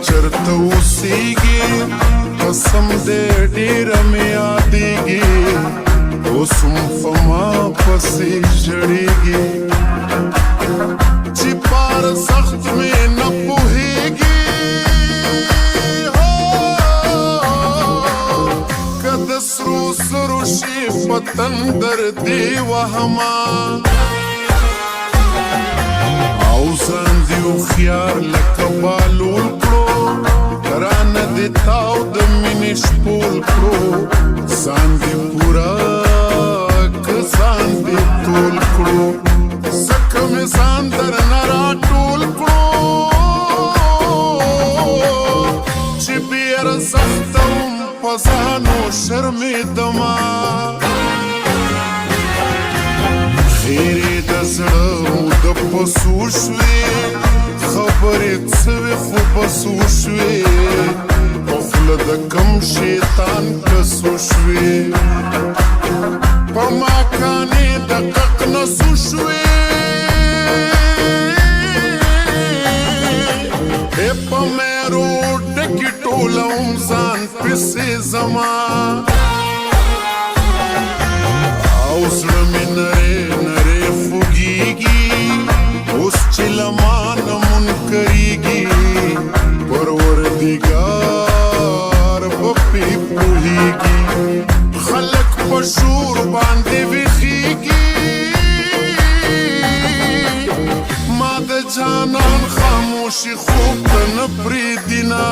चरत उसीगी कसम दे ढेर में आदीगी वो सुम्फमा पसी जड़ेगी चिपार सख्त में न पुहेगी कदसरू सरुशी पतंदर देवहमा Auzandi u khiar laka balul kro Rana de tau de mini shpul kro Sandi pura ka sandi tul kro Saka me sandar nara tul kro Chibir zakhtam pazano sharmi dama خیری د زړه د پسو شوې خبرې څوې خو بسو شوې په خوله د کم شیطان کسو شوې په ماکانې د قق نسو شوې په میرو ډکې ټولوم ځان پسې زما او زړه مې نری نری خوږیږي اوس چې له مانه منکرېږي پروردګار به پرې پوهېږي خلک په شور باندې ویښېږي ما د جانان خاموشي خوب ته نه پرېږدي نه